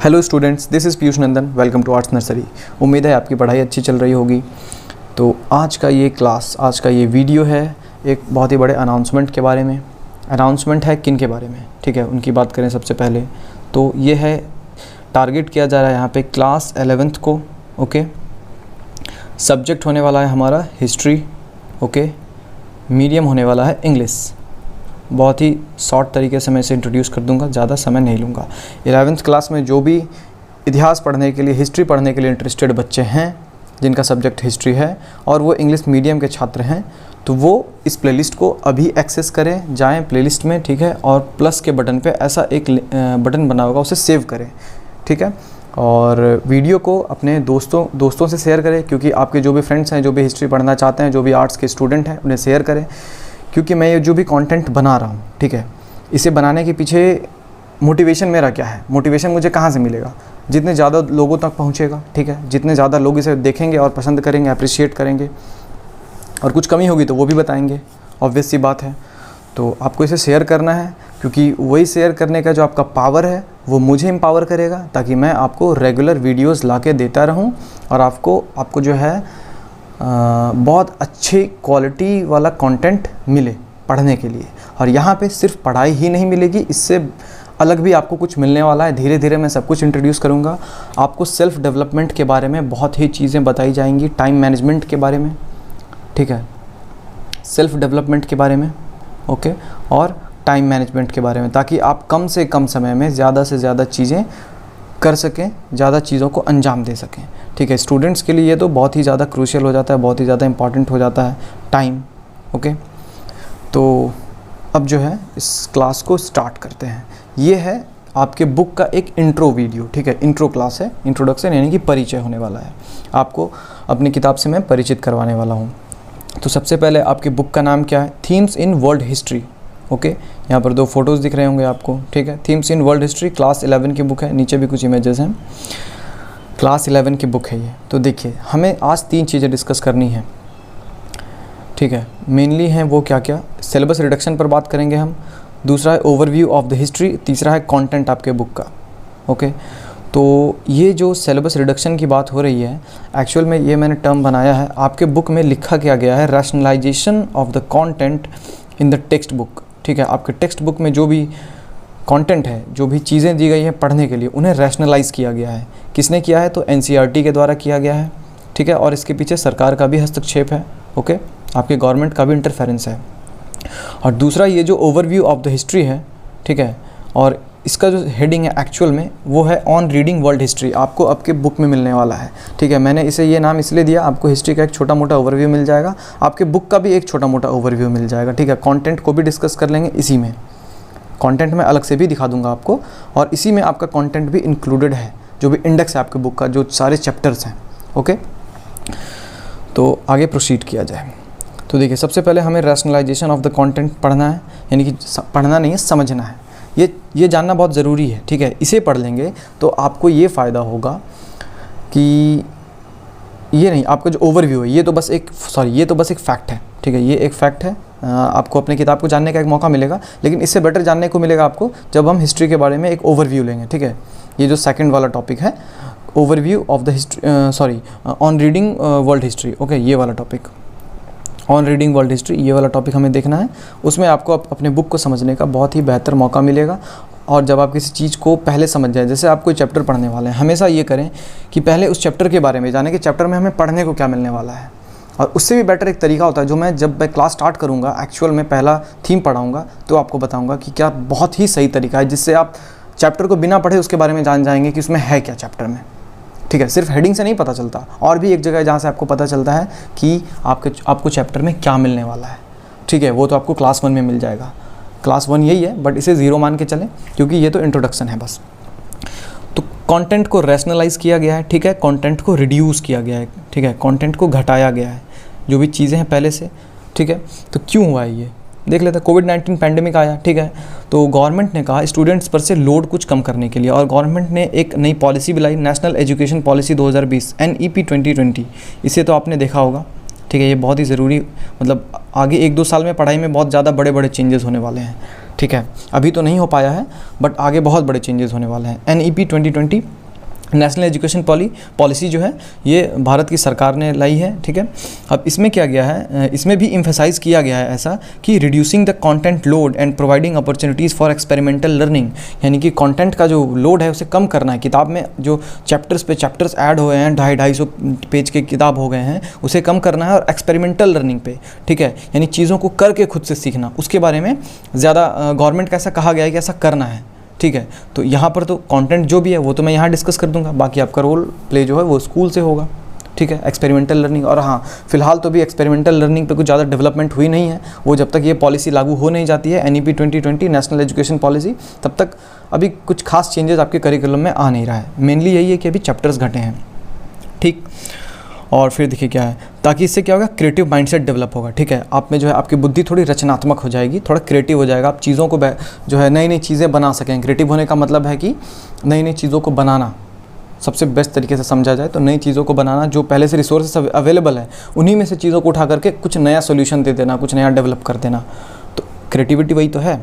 Hello students, this is Piyush Nandan. Welcome to arts nursery. उम्मीद है आपकी पढ़ाई अच्छी चल रही होगी। तो आज का ये वीडियो है एक बहुत ही बड़े अनाउंसमेंट के बारे में। अनाउंसमेंट है किन के बारे में, ठीक है, उनकी बात करें सबसे पहले। तो ये है, टारगेट किया जा रहा है यहाँ पे क्लास 11th को। ओके, सब्जेक्ट होने वाला है हमारा हिस्ट्री। ओके, मीडियम होने वाला है इंग्लिश। बहुत ही शॉर्ट तरीके से मैं इसे इंट्रोड्यूस कर दूंगा, ज़्यादा समय नहीं लूँगा। 11th क्लास में जो भी इतिहास पढ़ने के लिए, हिस्ट्री पढ़ने के लिए इंटरेस्टेड बच्चे हैं, जिनका सब्जेक्ट हिस्ट्री है और वो इंग्लिश मीडियम के छात्र हैं, तो वो इस प्लेलिस्ट को अभी एक्सेस करें, जाएं प्लेलिस्ट में, ठीक है, और प्लस के बटन पे ऐसा एक बटन बना होगा, उसे सेव करें, ठीक है। और वीडियो को अपने दोस्तों से शेयर करें, क्योंकि आपके जो भी फ्रेंड्स हैं, जो भी हिस्ट्री पढ़ना चाहते हैं, जो भी आर्ट्स के स्टूडेंट हैं, उन्हें शेयर करें। क्योंकि मैं ये जो भी कंटेंट बना रहा हूँ, ठीक है, इसे बनाने के पीछे मोटिवेशन मेरा क्या है, मोटिवेशन मुझे कहाँ से मिलेगा? जितने ज़्यादा लोगों तक पहुँचेगा, ठीक है, जितने ज़्यादा लोग इसे देखेंगे और पसंद करेंगे, अप्रिशिएट करेंगे, और कुछ कमी होगी तो वो भी बताएंगे, ऑब्वियस सी बात है। तो आपको इसे शेयर करना है, क्योंकि वही शेयर करने का जो आपका पावर है वो मुझे एम्पावर करेगा, ताकि मैं आपको रेगुलर वीडियोज़ ला के देता रहूँ और आपको जो है बहुत अच्छी क्वालिटी वाला कंटेंट मिले पढ़ने के लिए। और यहाँ पे सिर्फ पढ़ाई ही नहीं मिलेगी, इससे अलग भी आपको कुछ मिलने वाला है। धीरे धीरे मैं सब कुछ इंट्रोड्यूस करूँगा। आपको सेल्फ डेवलपमेंट के बारे में बहुत ही चीज़ें बताई जाएंगी, टाइम मैनेजमेंट के बारे में, ठीक है, सेल्फ डेवलपमेंट के बारे में, ओके, और टाइम मैनेजमेंट के बारे में, ताकि आप कम से कम समय में ज़्यादा से ज़्यादा चीज़ें कर सकें, ज़्यादा चीज़ों को अंजाम दे सकें, ठीक है। स्टूडेंट्स के लिए ये तो बहुत ही ज़्यादा क्रूशियल हो जाता है, बहुत ही ज़्यादा इंपॉर्टेंट हो जाता है टाइम। ओके, तो अब जो है इस क्लास को स्टार्ट करते हैं। ये है आपके बुक का एक इंट्रो वीडियो, ठीक है, इंट्रो क्लास है, इंट्रोडक्शन यानी कि परिचय होने वाला है। आपको अपनी किताब से मैं परिचित करवाने वाला हूँ। तो सबसे पहले आपकी बुक का नाम क्या है? Themes in world history. Okay, यहाँ पर 2 फोटोज़ दिख रहे होंगे आपको, ठीक है। Themes in world history class 11 की बुक है, नीचे भी कुछ इमेजेस हैं। क्लास 11 की बुक है ये। तो देखिए, हमें आज 3 चीज़ें डिस्कस करनी है, ठीक है। मेनली हैं वो क्या, सिलेबस रिडक्शन पर बात करेंगे हम, दूसरा है ओवरव्यू ऑफ द हिस्ट्री, तीसरा है कंटेंट आपके बुक का। ओके, तो ये जो सिलेबस रिडक्शन की बात हो रही है, एक्चुअल में ये मैंने टर्म बनाया है, आपके बुक में लिखा क्या गया है, rationalisation of the content in the text book, ठीक है। आपके टेक्स्ट बुक में जो भी कंटेंट है, जो भी चीज़ें दी गई हैं पढ़ने के लिए, उन्हें रैशनलाइज़ किया गया है। किसने किया है? तो एनसीईआरटी के द्वारा किया गया है, ठीक है। और इसके पीछे सरकार का भी हस्तक्षेप है, ओके, आपके गवर्नमेंट का भी इंटरफेरेंस है। और दूसरा, ये जो ओवरव्यू ऑफ द हिस्ट्री है, ठीक है, और इसका जो हेडिंग है एक्चुअल में वो है ऑन रीडिंग वर्ल्ड हिस्ट्री। आपको आपके बुक में मिलने वाला है, ठीक है। मैंने इसे ये नाम इसलिए दिया, आपको हिस्ट्री का एक छोटा मोटा ओवरव्यू मिल जाएगा, आपके बुक का भी एक छोटा मोटा ओवरव्यू मिल जाएगा, ठीक है। कंटेंट को भी डिस्कस कर लेंगे इसी में, कंटेंट में अलग से भी दिखा दूंगा आपको, और इसी में आपका कंटेंट भी इंक्लूडेड है, जो भी इंडेक्स है आपके बुक का, जो सारे चैप्टर्स हैं। ओके, तो आगे प्रोसीड किया जाए। तो देखिए, सबसे पहले हमें रैशनलाइजेशन ऑफ द कंटेंट पढ़ना है, यानी कि पढ़ना नहीं है, समझना है। ये जानना बहुत ज़रूरी है, ठीक है। इसे पढ़ लेंगे तो आपको ये फ़ायदा होगा कि ये नहीं, आपका जो ओवरव्यू है ये तो बस एक फैक्ट है, ठीक है, ये एक फैक्ट है। आपको अपने किताब को जानने का एक मौका मिलेगा, लेकिन इससे बेटर जानने को मिलेगा आपको जब हम हिस्ट्री के बारे में एक ओवरव्यू लेंगे, ठीक है। ये जो सेकंड वाला टॉपिक है, overview of the history, on reading world history, okay, ये वाला topic, on reading world history, ये वाला टॉपिक हमें देखना है। उसमें आपको अपने बुक को समझने का बहुत ही बेहतर मौका मिलेगा। और जब आप किसी चीज़ को पहले समझ जाए, जैसे आप कोई चैप्टर पढ़ने वाले हैं, हमेशा ये करें कि पहले उस चैप्टर के बारे में जानें कि चैप्टर में हमें पढ़ने को क्या मिलने वाला है। और उससे भी बेटर एक तरीका होता है, जो जब मैं क्लास स्टार्ट करूँगा, एक्चुअल में पहला थीम पढ़ाऊँगा, तो आपको बताऊँगा कि क्या बहुत ही सही तरीका है, जिससे आप चैप्टर को बिना पढ़े उसके बारे में जान जाएंगे कि उसमें है क्या चैप्टर में, ठीक है। सिर्फ हेडिंग से नहीं पता चलता, और भी एक जगह है जहाँ से आपको पता चलता है कि आपको चैप्टर में क्या मिलने वाला है, ठीक है। वो तो आपको क्लास 1 में मिल जाएगा। क्लास 1 यही है, बट इसे 0 मान के चलें, क्योंकि ये तो इंट्रोडक्शन है बस। तो कंटेंट को रैशनलाइज़ किया गया है, ठीक है, कंटेंट को रिड्यूस किया गया है, ठीक है, कंटेंट को घटाया गया है, जो भी चीज़ें हैं पहले से, ठीक है। तो क्यों हुआ है ये देख लेते हैं। कोविड-19 पैंडेमिक आया, ठीक है, तो गवर्नमेंट ने कहा स्टूडेंट्स पर से लोड कुछ कम करने के लिए, और गवर्नमेंट ने एक नई पॉलिसी बनाई, नेशनल एजुकेशन पॉलिसी 2020, NEP 2020। इसे तो आपने देखा होगा, ठीक है। ये बहुत ही ज़रूरी, मतलब आगे 1-2 साल में पढ़ाई में बहुत ज़्यादा बड़े बड़े चेंजेस होने वाले हैं, ठीक है, अभी तो नहीं हो पाया है बट आगे बहुत बड़े चेंजेस होने वाले हैं। NEP 2020 नेशनल एजुकेशन पॉलिसी जो है ये भारत की सरकार ने लाई है, ठीक है। अब इसमें क्या गया है, इसमें भी एम्फेसाइज़ किया गया है ऐसा कि reducing the content load and providing opportunities for experimental learning, यानी कि कंटेंट का जो लोड है उसे कम करना है। किताब में जो चैप्टर्स पे चैप्टर्स ऐड हुए हैं, 250-250 पेज के किताब हो गए हैं, उसे कम करना है और एक्सपेरिमेंटल लर्निंग पे, ठीक है, यानी चीज़ों को करके खुद से सीखना, उसके बारे में ज़्यादा गवर्नमेंट का ऐसा कहा गया है कि ऐसा करना है, ठीक है। तो यहाँ पर तो कंटेंट जो भी है वो तो मैं यहाँ डिस्कस कर दूंगा, बाकी आपका रोल प्ले जो है वो स्कूल से होगा, ठीक है, एक्सपेरिमेंटल लर्निंग। और हाँ, फिलहाल तो भी एक्सपेरिमेंटल लर्निंग पे कुछ ज़्यादा डेवलपमेंट हुई नहीं है, वो जब तक ये पॉलिसी लागू हो नहीं जाती है NEP 2020 नेशनल एजुकेशन पॉलिसी, तब तक अभी कुछ खास चेंजेस आपके करिकुलम में आ नहीं रहा है। मेनली यही है कि अभी चैप्टर्स घटे हैं, ठीक। और फिर देखिए क्या है, ताकि इससे क्या होगा, क्रिएटिव माइंडसेट डेवलप होगा, ठीक है। आप में जो है आपकी बुद्धि थोड़ी रचनात्मक हो जाएगी, थोड़ा क्रिएटिव हो जाएगा, आप चीज़ों को जो है नई नई चीज़ें बना सकें। क्रिएटिव होने का मतलब है कि नई नई चीज़ों को बनाना, सबसे बेस्ट तरीके से समझा जाए तो नई चीज़ों को बनाना, जो पहले से रिसोर्सेस अवेलेबल है उन्हीं में से चीज़ों को उठा करके कुछ नया सोल्यूशन दे देना, कुछ नया डेवलप कर देना, तो क्रिएटिविटी वही तो है।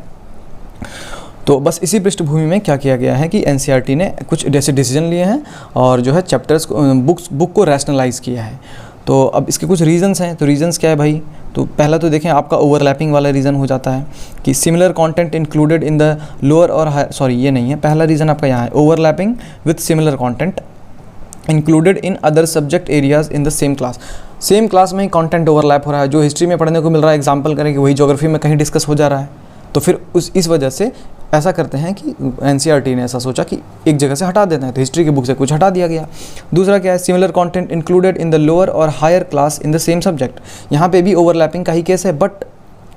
तो बस इसी पृष्ठभूमि में क्या किया गया है कि NCERT ने कुछ जैसे डिसीजन लिए हैं और जो है चैप्टर्स बुक को रैशनलाइज़ किया है। तो अब इसके कुछ रीज़न्स हैं, तो रीज़न्स क्या है भाई, तो पहला तो देखें आपका ओवरलैपिंग वाला रीज़न हो जाता है कि similar content included in the lower और सॉरी ये नहीं है, पहला रीज़न आपका यहाँ है overlapping with similar content included in other subject areas in the same class. Same class में ही कंटेंट ओवरलैप हो रहा है, जो हिस्ट्री में पढ़ने को मिल रहा है एग्जाम्पल करें कि वही ज्योग्राफी में कहीं डिस्कस हो जा रहा है, तो फिर इस वजह से ऐसा करते हैं कि NCERT ने ऐसा सोचा कि एक जगह से हटा देते हैं, तो हिस्ट्री की बुक से कुछ हटा दिया गया। दूसरा क्या है, similar content included in the lower और higher class in the same subject. यहाँ पे भी ओवरलैपिंग का ही केस है, बट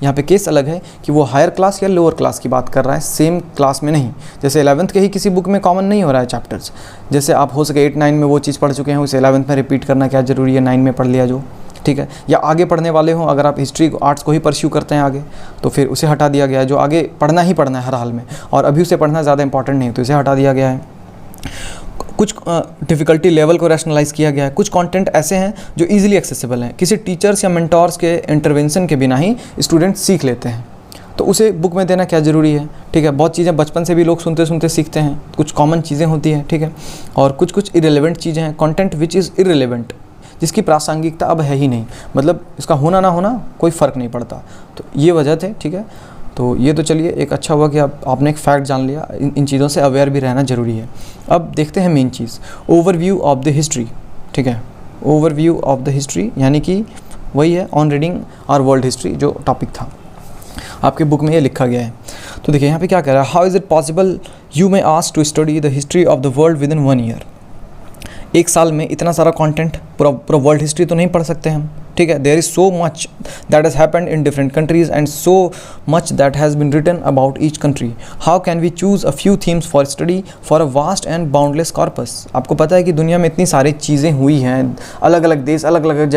यहाँ पे केस अलग है कि वो हायर क्लास या लोअर क्लास की बात कर रहा है, सेम क्लास में नहीं। जैसे 11th के ही किसी बुक में कॉमन नहीं हो रहा है चैप्टर्स, जैसे आप हो सके 8-9 में वो चीज़ पढ़ चुके हैं, उसे 11th में रिपीट करना क्या ज़रूरी है, 9 में पढ़ लिया जो, ठीक है। या आगे पढ़ने वाले हों, अगर आप हिस्ट्री आर्ट्स को ही परस्यू करते हैं आगे, तो फिर उसे हटा दिया गया है, जो आगे पढ़ना ही पढ़ना है हर हाल में और अभी उसे पढ़ना ज़्यादा इंपॉर्टेंट नहीं, तो इसे हटा दिया गया है। कुछ डिफ़िकल्टी लेवल को रैशनलाइज़ किया गया है। कुछ कंटेंट ऐसे हैं जो इजीली एक्सेसिबल हैं, किसी टीचर्स या मेंटोर्स के इंटरवेंशन के बिना ही स्टूडेंट सीख लेते हैं, तो उसे बुक में देना क्या ज़रूरी है, ठीक है। बहुत चीज़ें बचपन से भी लोग सुनते सुनते सीखते हैं, कुछ कॉमन चीज़ें होती हैं, ठीक है, और कुछ इरेलेवेंट चीज़ें हैं, कंटेंट विच इज़ इरेलेवेंट, जिसकी प्रासंगिकता अब है ही नहीं, मतलब इसका होना ना होना कोई फ़र्क नहीं पड़ता, तो ये वजह थे, ठीक है। तो ये तो चलिए एक अच्छा हुआ कि आपने एक फैक्ट जान लिया, इन चीज़ों से अवेयर भी रहना ज़रूरी है। अब देखते हैं main cheese, overview of the history, ठीक है। ओवरव्यू ऑफ द हिस्ट्री यानी कि वही है on reading our world history, जो टॉपिक था आपके बुक में ये लिखा गया है। तो देखिए यहाँ पे क्या कह रहा है, how is it possible you may ask to study the history of the world within 1 year. एक साल में इतना सारा कंटेंट, पूरा वर्ल्ड हिस्ट्री तो नहीं पढ़ सकते हम, ठीक है। There is so much that has happened in different countries and so much that has been written about each country. How can we choose a few themes for study for a vast and boundless corpus. आपको पता है कि दुनिया में इतनी सारी चीज़ें हुई हैं, अलग अलग देश अलग अलग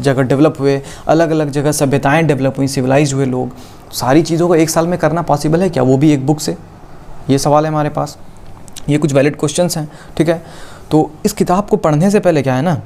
जगह डेवलप हुए, अलग अलग जगह सभ्यताएँ डेवलप हुई, सिविलाइज हुए लोग, सारी चीज़ों को एक साल में करना पॉसिबल है क्या, वो भी एक बुक से? ये सवाल है हमारे पास, ये कुछ वैलिड क्वेश्चंस हैं, ठीक है। तो इस किताब को पढ़ने से पहले क्या है ना,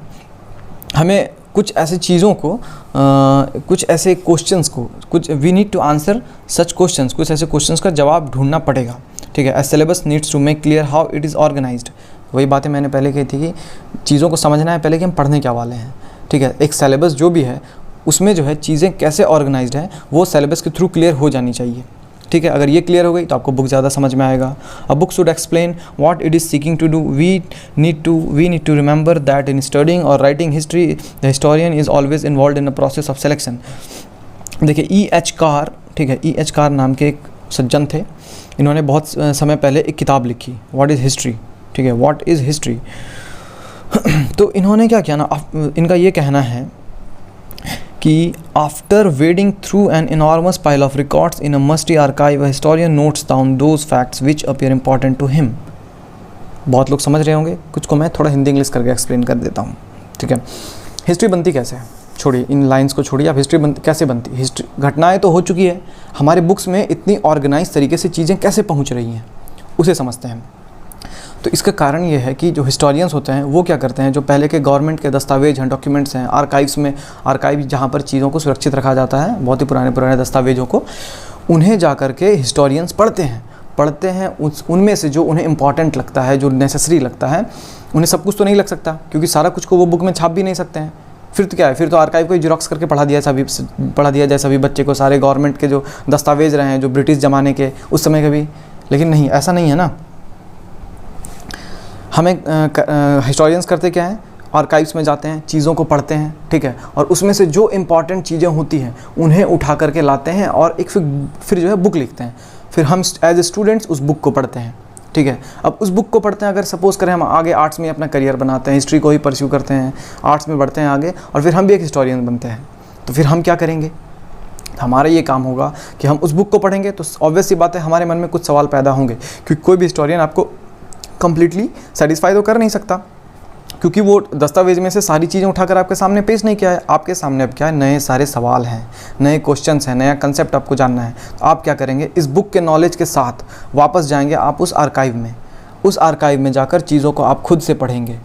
हमें कुछ ऐसी चीज़ों को कुछ ऐसे क्वेश्चंस को we need to answer such questions, कुछ ऐसे क्वेश्चंस का जवाब ढूंढना पड़ेगा, ठीक है। As syllabus needs to make clear how it is organised. वही बातें मैंने पहले कही थी कि चीज़ों को समझना है पहले कि हम पढ़ने क्या वाले हैं, ठीक है। एक सिलेबस जो भी है उसमें जो है चीज़ें कैसे ऑर्गेनाइज्ड है वो सिलेबस के थ्रू क्लियर हो जानी चाहिए, ठीक है। अगर ये क्लियर हो गई तो आपको बुक ज़्यादा समझ में आएगा। A book should explain what it is seeking to do. We need to remember that in studying और writing history the historian is always involve in a process of selection. देखिए E.H. कार, ठीक है, E.H. Car नाम के एक सज्जन थे, इन्होंने बहुत समय पहले एक किताब लिखी, व्हाट इज़ हिस्ट्री, ठीक है, व्हाट इज़ हिस्ट्री। तो इन्होंने क्या किया ना, इनका ये कहना है कि after wading through an enormous pile of records in a musty archive, a historian notes down those facts which appear important to him. बहुत लोग समझ रहे होंगे, कुछ को मैं थोड़ा हिंदी इंग्लिश करके एक्सप्लेन कर देता हूँ, ठीक है। हिस्ट्री बनती कैसे है, छोड़िए इन लाइंस को, छोड़िए, अब हिस्ट्री कैसे बनती। हिस्ट्री घटनाएं तो हो चुकी है, हमारे बुक्स में इतनी ऑर्गेनाइज तरीके से चीज़ें कैसे पहुँच रही हैं उसे समझते हैं। तो इसका कारण ये है कि जो हिस्टोरियंस होते हैं वो क्या करते हैं, जो पहले के गवर्नमेंट के दस्तावेज हैं, डॉक्यूमेंट्स हैं, आर्काइव्स में, आर्काइव जहाँ पर चीज़ों को सुरक्षित रखा जाता है, बहुत ही पुराने दस्तावेजों को, उन्हें जा कर के हिस्टोरियंस पढ़ते हैं उनमें से जो उन्हें इम्पॉर्टेंट लगता है, जो नेसेसरी लगता है। उन्हें सब कुछ तो नहीं लग सकता, क्योंकि सारा कुछ को वो बुक में छाप भी नहीं सकते हैं। फिर तो क्या है, फिर तो आर्काइव को जिरोक्स करके पढ़ा दिया जाए सभी बच्चे को, सारे गवर्नमेंट के जो दस्तावेज रहे हैं, जो ब्रिटिश ज़माने के उस समय के भी। लेकिन नहीं, ऐसा नहीं है ना। हमें हिस्टोरियंस करते क्या है, आर्काइव्स में जाते हैं, चीज़ों को पढ़ते हैं, ठीक है, और उसमें से जो इम्पॉर्टेंट चीज़ें होती हैं उन्हें उठा करके लाते हैं और एक फिर जो है बुक लिखते हैं। फिर हम एज ए स्टूडेंट्स उस बुक को पढ़ते हैं, ठीक है। अब उस बुक को पढ़ते हैं, अगर सपोज़ करें हम आगे आर्ट्स में अपना करियर बनाते हैं, हिस्ट्री को ही परस्यू करते हैं, आर्ट्स में बढ़ते हैं आगे, और फिर हम भी एक हिस्टोरियन बनते हैं, तो फिर हम क्या करेंगे? हमारा ये काम होगा कि हम उस बुक को पढ़ेंगे, तो ऑब्वियस सी बात है हमारे मन में कुछ सवाल पैदा होंगे, क्योंकि कोई भी हिस्टोरियन आपको कंप्लीटली सेटिस्फाई तो कर नहीं सकता, क्योंकि वो दस्तावेज में से सारी चीज़ें उठाकर आपके सामने पेश नहीं किया है। आपके सामने अब क्या है, नए सारे सवाल हैं, नए क्वेश्चंस हैं, नया कंसेप्ट आपको जानना है। तो आप क्या करेंगे, इस बुक के नॉलेज के साथ वापस जाएंगे आप उस आर्काइव में। उस आर्काइव में जाकर चीज़ों को आप खुद से पढ़ेंगे,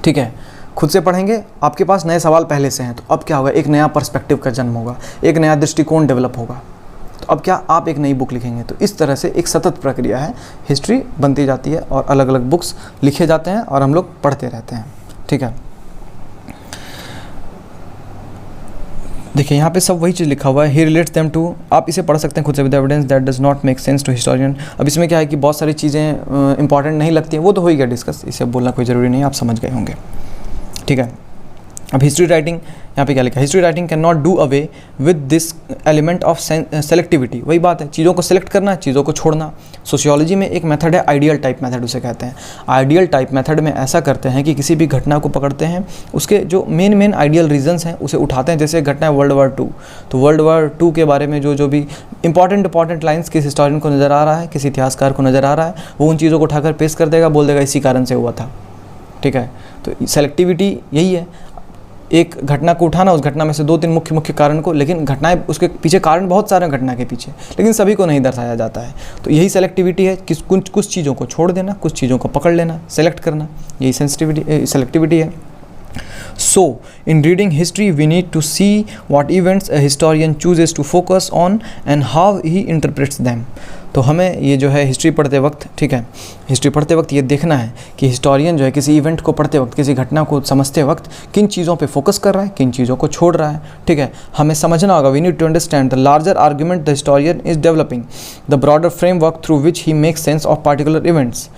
ठीक है, खुद से पढ़ेंगे। आपके पास नए सवाल पहले से हैं, तो अब क्या होगा, एक नया पर्सपेक्टिव का जन्म होगा, एक नया दृष्टिकोण डेवलप होगा। तो अब क्या, आप एक नई बुक लिखेंगे। तो इस तरह से एक सतत प्रक्रिया है, हिस्ट्री बनती जाती है और अलग अलग बुक्स लिखे जाते हैं और हम लोग पढ़ते रहते हैं, ठीक है। देखिए यहाँ पे सब वही चीज़ लिखा हुआ है, ही रिलेट्स देम टू, आप इसे पढ़ सकते हैं खुद से, with evidence that does not make sense to historian. अब इसमें क्या है कि बहुत सारी चीज़ें इंपॉर्टेंट नहीं लगती हैं, वो तो हो ही गया डिस्कस, इसे बोलना कोई ज़रूरी नहीं है, आप समझ गए होंगे, ठीक है। अब हिस्ट्री राइटिंग, यहाँ पे क्या लिखा है, history writing can not do away with this element of selectivity. वही बात है, चीज़ों को सेलेक्ट करना, चीज़ों को छोड़ना। सोशियोलॉजी में एक मेथड है आइडियल टाइप मेथड, उसे कहते हैं। आइडियल टाइप मेथड में ऐसा करते हैं कि किसी भी घटना को पकड़ते हैं, उसके जो मेन आइडियल रीजंस हैं उसे उठाते हैं। जैसे घटना है वर्ल्ड वार 2, तो वर्ल्ड वार 2 के बारे में जो भी इंपॉर्टेंट लाइन्स किस हिस्टोरियन को नज़र आ रहा है, किसी इतिहासकार को नज़र आ रहा है, वो उन चीज़ों को उठाकर पेश कर देगा, बोल देगा इसी कारण से हुआ था, ठीक है। तो सेलेक्टिविटी यही है, एक घटना को उठाना, उस घटना में से 2-3 मुख्य कारण को, लेकिन घटनाएं उसके पीछे कारण बहुत सारे घटना के पीछे, लेकिन सभी को नहीं दर्शाया जाता है। तो यही सेलेक्टिविटी है कि कुछ चीज़ों को छोड़ देना, कुछ चीज़ों को पकड़ लेना, सेलेक्ट करना, यही सेलेक्टिविटी है। So, in reading history, we need to see what events a historian chooses to focus on and how he interprets them. तो हमें ये जो है हिस्ट्री पढ़ते वक्त, ठीक है, हिस्ट्री पढ़ते वक्त ये देखना है कि हिस्टोरियन जो है किसी इवेंट को पढ़ते वक्त, किसी घटना को समझते वक्त किन चीज़ों पे फोकस कर रहा है, किन चीज़ों को छोड़ रहा है, ठीक है। हमें समझना होगा, we need to understand the larger argument the historian is developing, the broader framework through which he makes sense of particular events.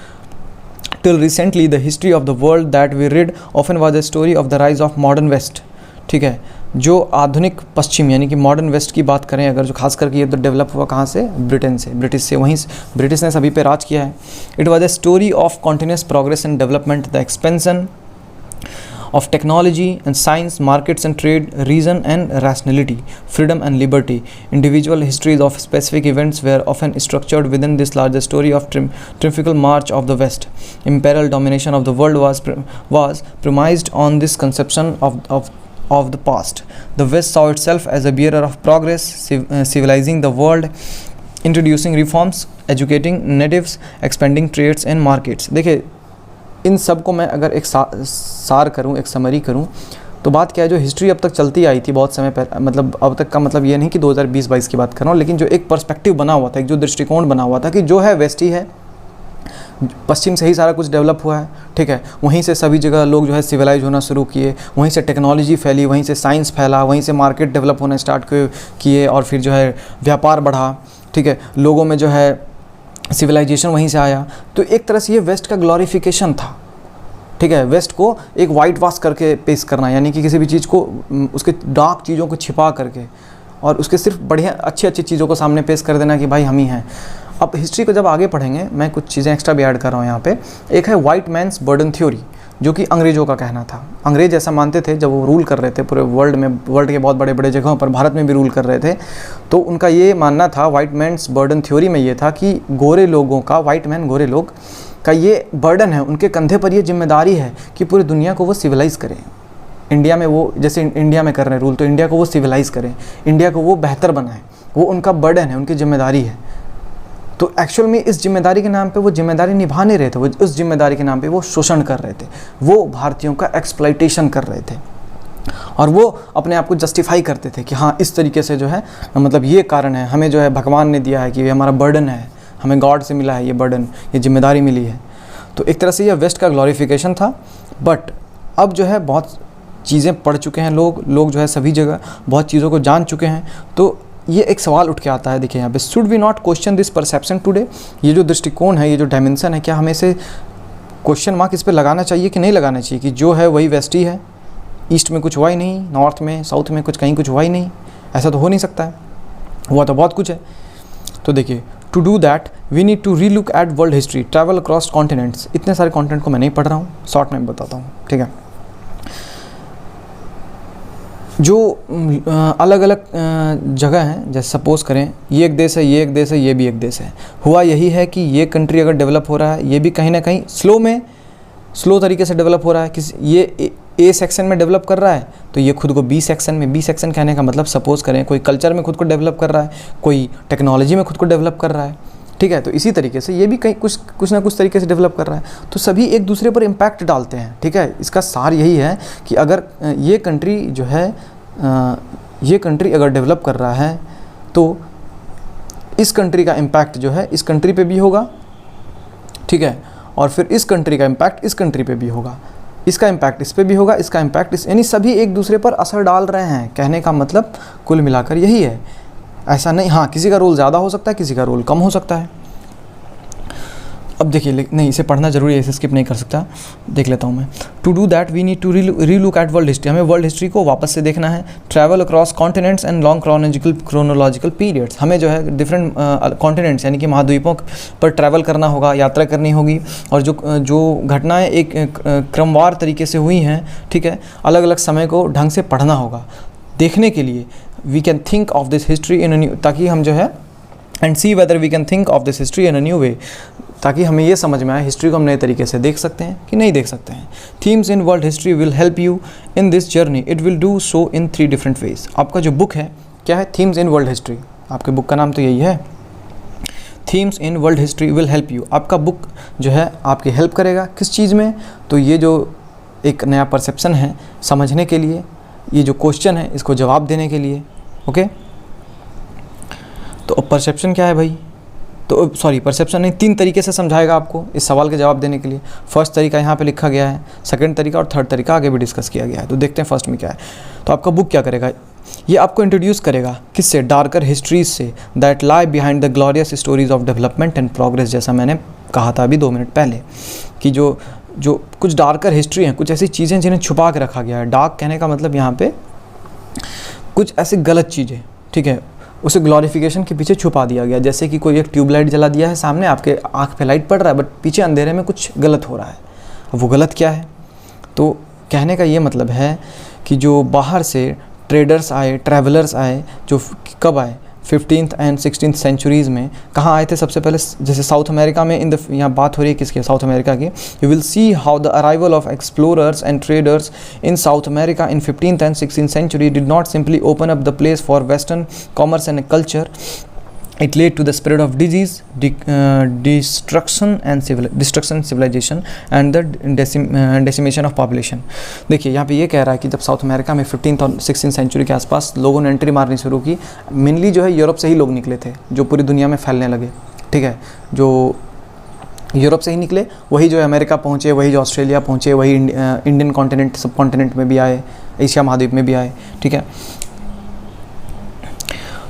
Till recently, the history of the world that we read often was a story of the rise of modern West, ठीक है। जो आधुनिक पश्चिम यानी कि modern waste की बात करें अगर, जो खास करके ये तो डेवलप हुआ कहाँ से, ब्रिटेन से, ब्रिटिश से, वहीं ब्रिटिश ने सभी पे राज किया है। It was a story of continuous progress and development, the expansion of technology and science, markets and trade, reason and rationality, freedom and liberty. Individual histories of specific events were often structured within this larger story of triumphal march of the West. Imperial domination of the world was premised on this conception of the past. The West saw itself as a bearer of progress, civilizing the world, introducing reforms, educating natives, expanding trades and markets. देखिए इन सब को मैं अगर एक सार करूं, एक summary करूं, तो बात क्या है, जो हिस्ट्री अब तक चलती आई थी बहुत समय पहले, मतलब अब तक का मतलब ये नहीं कि 2020-22 की बात कर रहा हूँ, लेकिन जो एक पर्सपेक्टिव बना हुआ था, एक जो दृष्टिकोण बना हुआ था कि जो है वेस्ट ही है, पश्चिम से ही सारा कुछ डेवलप हुआ है, ठीक है। वहीं से सभी जगह लोग जो है सिविलाइज होना शुरू किए, वहीं से टेक्नोलॉजी फैली, वहीं से साइंस फैला, वहीं से मार्केट डेवलप होना स्टार्ट किए और फिर जो है व्यापार बढ़ा, ठीक है, लोगों में जो है सिविलाइजेशन वहीं से आया। तो एक तरह से ये वेस्ट का ग्लोरिफिकेशन था, ठीक है। वेस्ट को एक वाइट वॉश करके पेश करना, यानी कि किसी भी चीज़ को, उसके डार्क चीज़ों को छिपा करके और उसके सिर्फ बढ़िया अच्छी चीज़ों को सामने पेश कर देना कि भाई हम ही हैं। अब हिस्ट्री को जब आगे पढ़ेंगे, मैं कुछ चीज़ें एक्स्ट्रा भी ऐड कर रहा हूँ यहाँ पे। एक है वाइट मैंस बर्डन थ्योरी, जो कि अंग्रेज़ों का कहना था। अंग्रेज ऐसा मानते थे जब वो रूल कर रहे थे पूरे वर्ल्ड में, वर्ल्ड के बहुत बड़े बड़े जगहों पर, भारत में भी रूल कर रहे थे, तो उनका ये मानना था, वाइट मैंस बर्डन थ्योरी में ये था कि गोरे लोगों का, वाइट मैन गोरे लोग का ये बर्डन है, उनके कंधे पर ये जिम्मेदारी है कि पूरी दुनिया को वो सिविलाइज़ करें। इंडिया में वो, जैसे इंडिया में कर रहे हैं रूल, तो इंडिया को वो सिविलाइज़ करें, इंडिया को वो बेहतर बनाएं, वो उनका बर्डन है, उनकी जिम्मेदारी है। तो एक्चुअल में इस जिम्मेदारी के नाम पे वो जिम्मेदारी निभा नहीं रहे थे, वो उस जिम्मेदारी के नाम पे वो शोषण कर रहे थे, वो भारतीयों का एक्सप्लॉइटेशन कर रहे थे, और वो अपने आप को जस्टिफाई करते थे कि हाँ इस तरीके से जो है मतलब ये कारण है, हमें जो है भगवान ने दिया है कि ये हमारा बर्डन है, हमें गॉड से मिला है ये बर्डन, ये जिम्मेदारी मिली है। तो एक तरह से ये वेस्ट का ग्लोरिफिकेशन था। बट अब जो है बहुत चीज़ें पढ़ चुके हैं लोग जो है सभी जगह बहुत चीज़ों को जान चुके हैं। तो ये एक सवाल उठ के आता है, देखिए यहाँ पे, should we not question this perception today. ये जो दृष्टिकोण है, ये जो डायमेंशन है, क्या हमें इसे क्वेश्चन मार्क इस पर लगाना चाहिए कि नहीं लगाना चाहिए कि जो है वही वेस्ट ही है, ईस्ट में कुछ हुआ ही नहीं, नॉर्थ में साउथ में कहीं कुछ हुआ ही नहीं, ऐसा तो हो नहीं सकता है, हुआ तो बहुत कुछ है। तो देखिए, to do that we need to re look at world history, travel across continents. इतने सारे कॉन्टिनेंट को मैं नहीं पढ़ रहा हूँ, शॉर्ट में बताता हूँ, ठीक है। जो अलग अलग जगह हैं, जैसे सपोज़ करें ये एक देश है, ये एक देश है, ये भी एक देश है। हुआ यही है कि ये कंट्री अगर डेवलप हो रहा है, ये भी कहीं ना कहीं स्लो तरीके से डेवलप हो रहा है। ये ए सेक्शन में डेवलप कर रहा है तो ये खुद को बी सेक्शन कहने का मतलब, सपोज़ करें कोई कल्चर में खुद को डेवलप कर रहा है, कोई टेक्नोलॉजी में खुद को डेवलप कर रहा है, ठीक है। तो इसी तरीके से ये भी कहीं कुछ ना कुछ तरीके से डेवलप कर रहा है। तो सभी एक दूसरे पर इम्पैक्ट डालते हैं, ठीक है। इसका सार यही है कि अगर ये कंट्री जो है ये कंट्री अगर डेवलप कर रहा है तो इस कंट्री का इम्पैक्ट जो है इस कंट्री पे भी होगा, ठीक है। और फिर इस कंट्री का इम्पैक्ट इस कंट्री पे भी होगा, इसका इम्पैक्ट इस पे भी होगा, इसका इम्पैक्ट इस, यानी सभी एक दूसरे पर असर डाल रहे हैं। कहने का मतलब कुल मिलाकर यही है। ऐसा नहीं, हाँ किसी का रोल ज़्यादा हो सकता है, किसी का रोल कम हो सकता है। अब देखिए, नहीं इसे पढ़ना जरूरी है, इसे स्किप नहीं कर सकता, देख लेता हूँ मैं। To do that we need to re look at world history, हमें वर्ल्ड हिस्ट्री को वापस से देखना है। Travel across continents and long chronological periods, हमें जो है डिफरेंट कॉन्टिनेंट्स यानी कि महाद्वीपों पर ट्रैवल करना होगा, यात्रा करनी होगी। और जो घटनाएँ एक क्रमवार तरीके से हुई हैं, ठीक है, अलग अलग समय को ढंग से पढ़ना होगा। देखने के लिए we can think of this history in a new, ताकि हम जो है and see whether we can think of this history in a new way, ताकि हमें ये समझ में आए हिस्ट्री को हम नए तरीके से देख सकते हैं कि नहीं देख सकते हैं। Themes in world history will help you in this journey, it will do so in 3 different ways. आपका जो बुक है क्या है, थीम्स इन वर्ल्ड हिस्ट्री, आपके बुक का नाम तो यही है, themes in world history will help you. आपका बुक जो है आपकी हेल्प करेगा किस चीज़ में, तो ये जो एक नया परसेप्शन है समझने के लिए, ये जो क्वेश्चन है इसको जवाब देने के लिए, ओके। तो परसेप्शन क्या है भाई, तो सॉरी परसेप्शन नहीं, 3 तरीके से समझाएगा आपको इस सवाल के जवाब देने के लिए। फर्स्ट तरीका यहाँ पे लिखा गया है, सेकंड तरीका और थर्ड तरीका आगे भी डिस्कस किया गया है। तो देखते हैं फर्स्ट में क्या है। तो आपका बुक क्या करेगा, ये आपको इंट्रोड्यूस करेगा किससे, डार्कर हिस्ट्रीज से, that lie behind the glorious stories of development and progress. जैसा मैंने कहा था अभी 2 मिनट पहले कि जो कुछ डार्कर हिस्ट्री हैं, कुछ ऐसी चीज़ें जिन्हें छुपा के रखा गया है। डार्क कहने का मतलब यहाँ पे कुछ ऐसी गलत चीज़ें, ठीक है, उसे ग्लोरिफिकेशन के पीछे छुपा दिया गया। जैसे कि कोई एक ट्यूबलाइट जला दिया है सामने, आपके आँख पे लाइट पड़ रहा है बट पीछे अंधेरे में कुछ गलत हो रहा है। अब वो गलत क्या है, तो कहने का ये मतलब है कि जो बाहर से ट्रेडर्स आए, ट्रैवलर्स आए, जो कब आए 15th एंड 16th सेंचुरीज़ में, कहाँ आए थे सबसे पहले, जैसे साउथ अमेरिका में यहाँ बात हो रही है किसकी, साउथ अमेरिका की। You will see how the arrival of explorers and traders in South America in 15th and 16th century did not simply open up the place for western commerce and culture, it led to the spread of disease, destruction, civilization and the decimation of population। देखिए यहाँ पे ये कह रहा है कि जब south America में 15th और 16th सेंचुरी के आसपास लोगों ने एंट्री मारनी शुरू की, मेनली जो है यूरोप से ही लोग निकले थे जो पूरी दुनिया में फैलने लगे, ठीक है। जो यूरोप से ही निकले वही जो है अमेरिका पहुँचे, वही जो ऑस्ट्रेलिया पहुँचे, वही इंडियन कॉन्टिनेंट, सब कॉन्टिनेंट में भी आए, एशिया महाद्वीप में भी आए, ठीक है।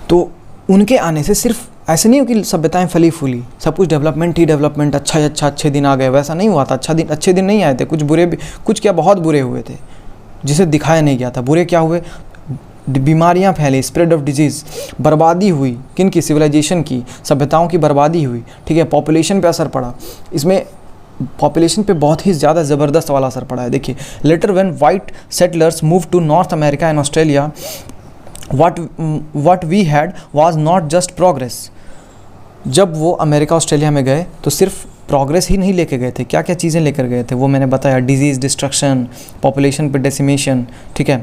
तो उनके आने से सिर्फ ऐसे नहीं हो कि सभ्यताएं फली फूली, सब कुछ डेवलपमेंट ही डेवलपमेंट, अच्छे दिन आ गए, वैसा नहीं हुआ था। अच्छे दिन नहीं आए थे, कुछ बुरे भी, कुछ क्या बहुत बुरे हुए थे जिसे दिखाया नहीं गया था। बुरे क्या हुए, बीमारियां फैली, स्प्रेड ऑफ डिजीज़, बर्बादी हुई, किन की, सिविलाइजेशन की, सभ्यताओं की बर्बादी हुई, ठीक है। पॉपुलेशन पे असर पड़ा, इसमें पॉपुलेशन पे बहुत ही ज़्यादा ज़बरदस्त वाला असर पड़ा है। देखिए, later when white settlers move to North America and Australia, what we had was not just progress। जब वो अमेरिका ऑस्ट्रेलिया में गए तो सिर्फ प्रोग्रेस ही नहीं लेके गए थे, क्या क्या चीज़ें लेकर गए थे वो मैंने बताया, डिजीज़, डिस्ट्रक्शन, पॉपुलेशन पे डेसिमेशन, ठीक है।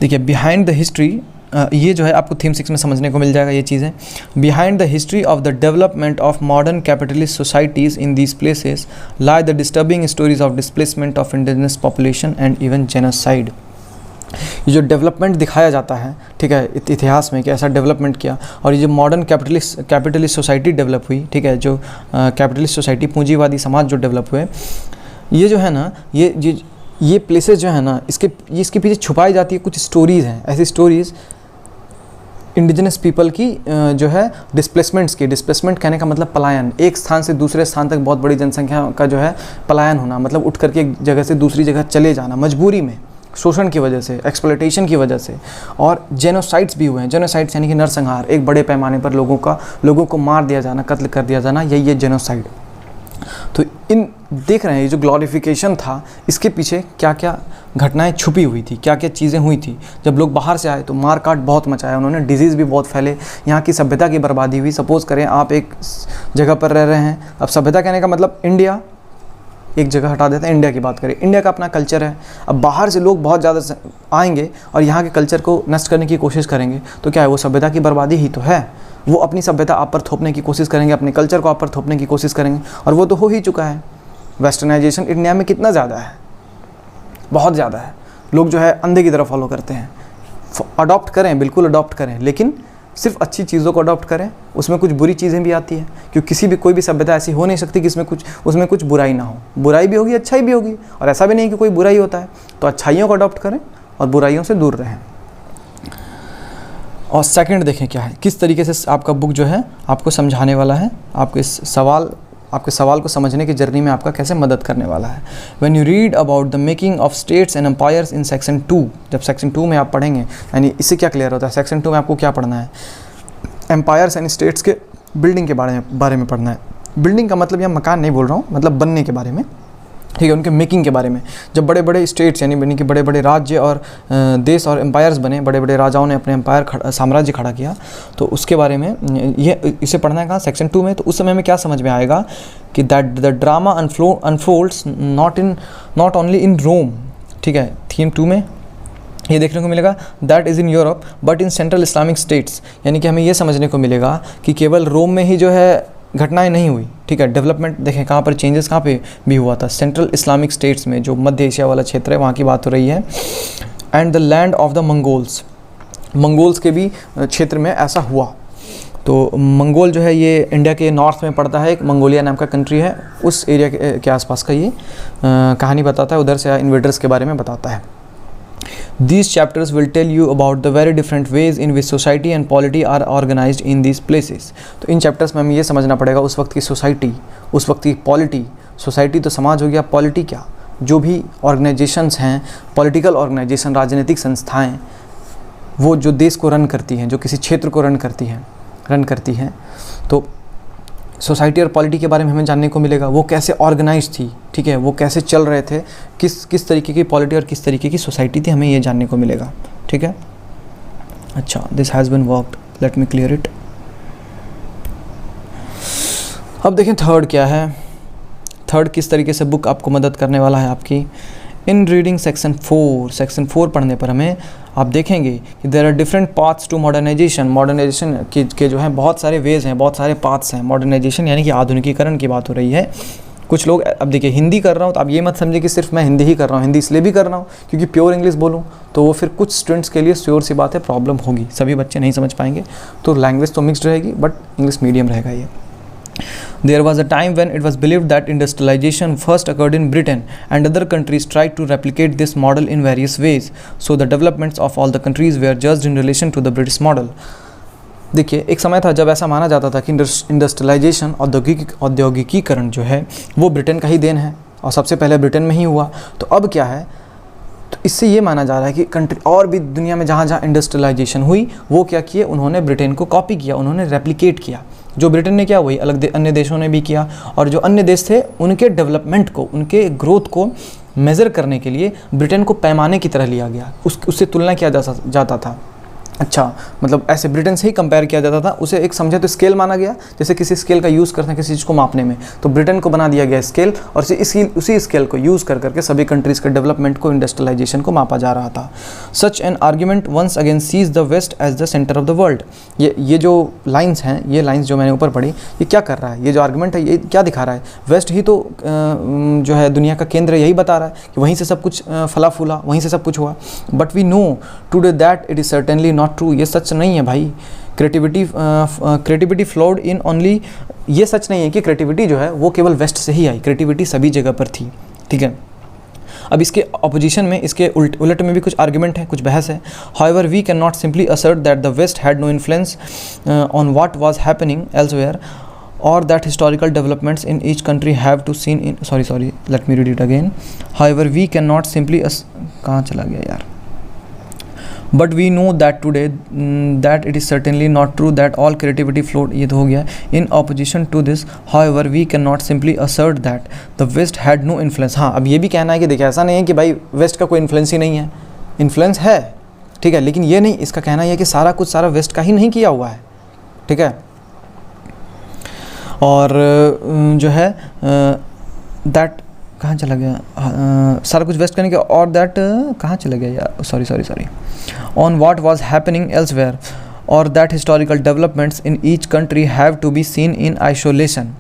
देखिए, बिहाइंड द हिस्ट्री ये जो है आपको थीम 6 में समझने को मिल जाएगा ये चीज़ें। Behind the history of the development of modern capitalist societies in these places lie the disturbing stories of displacement of indigenous population and even genocide. ये जो डेवलपमेंट दिखाया जाता है, ठीक है, इतिहास में कि ऐसा डेवलपमेंट किया, और ये जो मॉडर्न कैपिटलिस्ट सोसाइटी डेवलप हुई, ठीक है, जो कैपिटलिस्ट सोसाइटी पूंजीवादी समाज जो डेवलप हुए, ये जो है ना, ये प्लेसेस जो है ना, इसके पीछे छुपाई जाती है कुछ स्टोरीज़ हैं, ऐसी स्टोरीज़ इंडिजिनस पीपल की जो है डिस्प्लेसमेंट कहने का मतलब पलायन, एक स्थान से दूसरे स्थान तक बहुत बड़ी जनसंख्या का जो है पलायन होना, मतलब उठ करके एक जगह से दूसरी जगह चले जाना मजबूरी में, शोषण की वजह से, एक्सप्लॉयटेशन की वजह से। और जेनोसाइड्स भी हुए हैं। जेनोसाइड्स यानी कि नरसंहार, एक बड़े पैमाने पर लोगों को मार दिया जाना, कत्ल कर दिया जाना, यही है जेनोसाइड। तो इन देख रहे हैं ये जो ग्लोरिफिकेशन था, इसके पीछे क्या क्या घटनाएं छुपी हुई थी, क्या क्या चीज़ें हुई थी। जब लोग बाहर से आए तो मार काट बहुत मचाया उन्होंने, डिजीज़ भी बहुत फैले, यहाँ की सभ्यता की बर्बादी हुई। सपोज़ करें आप एक जगह पर रह रहे हैं, अब सभ्यता कहने का मतलब इंडिया, एक जगह हटा देते हैं, इंडिया की बात करें, इंडिया का अपना कल्चर है। अब बाहर से लोग बहुत ज़्यादा आएंगे और यहाँ के कल्चर को नष्ट करने की कोशिश करेंगे, तो क्या है, वो सभ्यता की बर्बादी ही तो है। वो अपनी सभ्यता आप पर थोपने की कोशिश करेंगे, अपने कल्चर को आप पर थोपने की कोशिश करेंगे, और वो तो हो ही चुका है। वेस्टर्नाइजेशन इंडिया में कितना ज़्यादा है, बहुत ज़्यादा है। लोग जो है अंधे की तरफ फॉलो करते हैं। अडॉप्ट करें, बिल्कुल अडॉप्ट करें, लेकिन सिर्फ अच्छी चीज़ों को अडॉप्ट करें, उसमें कुछ बुरी चीज़ें भी आती हैं, क्योंकि कोई भी सभ्यता ऐसी हो नहीं सकती कि उसमें कुछ बुराई ना हो। बुराई भी होगी, अच्छाई भी होगी, और ऐसा भी नहीं कि कोई बुराई होता है। तो अच्छाइयों को अडॉप्ट करें और बुराइयों से दूर रहें। और सेकंड देखें क्या है, किस तरीके से आपका बुक जो है आपको समझाने वाला है, आपके सवाल को समझने की जर्नी में आपका कैसे मदद करने वाला है। When you read about the making of states and empires in section 2, जब सेक्शन 2 में आप पढ़ेंगे, यानी इससे क्या क्लियर होता है, सेक्शन 2 में आपको क्या पढ़ना है, एम्पायर्स एंड स्टेट्स के बिल्डिंग के बारे में पढ़ना है। बिल्डिंग का मतलब यहाँ मकान नहीं बोल रहा हूँ, मतलब बनने के बारे में, ठीक है, उनके मेकिंग के बारे में। जब बड़े बड़े स्टेट्स यानी कि बड़े बड़े राज्य और देश और एम्पायर्स बने, बड़े बड़े राजाओं ने अपने साम्राज्य खड़ा किया, तो उसके बारे में इसे पढ़ना है कहाँ, सेक्शन 2 में। तो उस समय में क्या समझ में आएगा कि that the drama unfolds not only in Rome, ठीक है, थीम 2 में ये देखने को मिलेगा, that is in Europe but in central Islamic states, यानी कि हमें ये समझने को मिलेगा कि केवल रोम में ही जो है घटनाएं नहीं हुई, ठीक है, डेवलपमेंट देखें कहाँ पर चेंजेस कहाँ पे भी हुआ था, सेंट्रल इस्लामिक स्टेट्स में, जो मध्य एशिया वाला क्षेत्र है, वहाँ की बात हो रही है। And the land of the Mongols के भी क्षेत्र में ऐसा हुआ। तो मंगोल जो है ये इंडिया के नॉर्थ में पड़ता है, एक मंगोलिया नाम का कंट्री है, उस एरिया के आसपास का ये कहानी बताता है, उधर से इन्वेडर्स के बारे में बताता है। These chapters will tell you about the very different ways in which society and polity are organized in these places. तो इन चैप्टर्स में हमें ये समझना पड़ेगा उस वक्त की सोसाइटी, उस वक्त की पॉलिटी, सोसाइटी तो समाज हो गया, पॉलिटी क्या, जो भी ऑर्गेनाइजेशंस हैं, पॉलिटिकल ऑर्गेनाइजेशन, राजनीतिक संस्थाएं, वो जो देश को रन करती हैं, जो किसी क्षेत्र को रन करती हैं, तो सोसाइटी और पॉलिटी के बारे में हमें जानने को मिलेगा, वो कैसे ऑर्गेनाइज थी, ठीक है, वो कैसे चल रहे थे, किस तरीके की पॉलिटी और किस तरीके की सोसाइटी थी, हमें ये जानने को मिलेगा, ठीक है। अच्छा, this has been worked, let me clear it. अब देखें थर्ड क्या है, थर्ड किस तरीके से बुक आपको मदद करने वाला है आपकी। इन रीडिंग सेक्शन 4 पढ़ने पर हमें आप देखेंगे कि there are different paths to modernisation के जो हैं बहुत सारे वेज हैं, बहुत सारे पाथ्स हैं। मॉडर्नाइजेशन यानी कि आधुनिकीकरण की बात हो रही है। कुछ लोग, अब देखिए हिंदी कर रहा हूँ तो आप ये मत समझिए कि सिर्फ मैं हिंदी ही कर रहा हूँ, हिंदी इसलिए भी कर रहा हूँ क्योंकि प्योर इंग्लिश बोलूँ तो वो फिर कुछ स्टूडेंट्स के लिए श्योर सी बात है प्रॉब्लम होगी, सभी बच्चे नहीं समझ पाएंगे, तो लैंग्वेज तो मिक्सड रहेगी बट इंग्लिश मीडियम रहेगा ये। There was a time when it was believed that industrialization first occurred in Britain and other countries tried to replicate this model in various ways. So the developments of all the countries were judged in relation to the British model. देखिए एक समय था जब ऐसा माना जाता था कि इंडस्ट्रियलाइजेशन, औद्योगिकीकरण जो है वो ब्रिटेन का ही देन है और सबसे पहले ब्रिटेन में ही हुआ। तो अब क्या है, तो इससे ये माना जा रहा है कि कंट्री और भी दुनिया में जहाँ जहाँ इंडस्ट्रियलाइजेशन हुई वो क्या किए, उन्होंने ब्रिटेन को कॉपी किया, उन्होंने रेप्लिकेट किया। जो ब्रिटेन ने किया वही अन्य देशों ने भी किया, और जो अन्य देश थे उनके डेवलपमेंट को, उनके ग्रोथ को मेज़र करने के लिए ब्रिटेन को पैमाने की तरह लिया गया, उससे तुलना किया जाता था। अच्छा, मतलब ऐसे ब्रिटेन से ही कंपेयर किया जाता था, उसे एक समझे तो स्केल माना गया, जैसे किसी स्केल का यूज़ करते हैं किसी चीज़ को मापने में, तो ब्रिटेन को बना दिया गया स्केल, और उसी स्केल को यूज़ कर करके सभी कंट्रीज़ के डेवलपमेंट को, इंडस्ट्रियलाइजेशन को मापा जा रहा था। Such an argument once again sees the west as the centre of the world. ये जो लाइन्स हैं, ये लाइन्स जो मैंने ऊपर पढ़ी, ये क्या कर रहा है, ये जो आर्ग्यूमेंट है ये क्या दिखा रहा है, वेस्ट ही तो जो है दुनिया का केंद्र, यही बता रहा है कि वहीं से सब कुछ फला फूला, वहीं से सब कुछ हुआ। But we know today that it is certainly not true. ये सच नहीं है भाई। क्रिएटिविटी फ्लोड इन ओनली, ये सच नहीं है कि क्रिएटिविटी जो है वो केवल वेस्ट से ही आई, क्रिएटिविटी सभी जगह पर थी, ठीक है। अब इसके अपोजिशन में, इसके उलट में भी कुछ आर्ग्यूमेंट है, कुछ बहस है। However we can not simply assert that the west had no influence on what was happening elsewhere, or that historical developments in each country have to seen in sorry let me read it again. However we cannot simply कहाँ चला गया यार, but we know that today that it is certainly not true that all creativity flowed, ये तो हो गया। in opposition to this however we cannot simply assert that the west had no influence। हाँ, अब ये भी कहना है कि देखिए ऐसा नहीं है कि भाई वेस्ट का कोई इन्फ्लुएंस ही नहीं है, इन्फ्लुएंस है, ठीक है, लेकिन ये नहीं, इसका कहना यह कि सारा कुछ सारा वेस्ट का ही नहीं किया हुआ है, ठीक है। और जो है दैट कहाँ चला गया, सारा कुछ वेस्ट करने के, और दैट कहाँ चला गया यार, sorry on what was happening elsewhere, और that historical developments in each country have to be seen in isolation.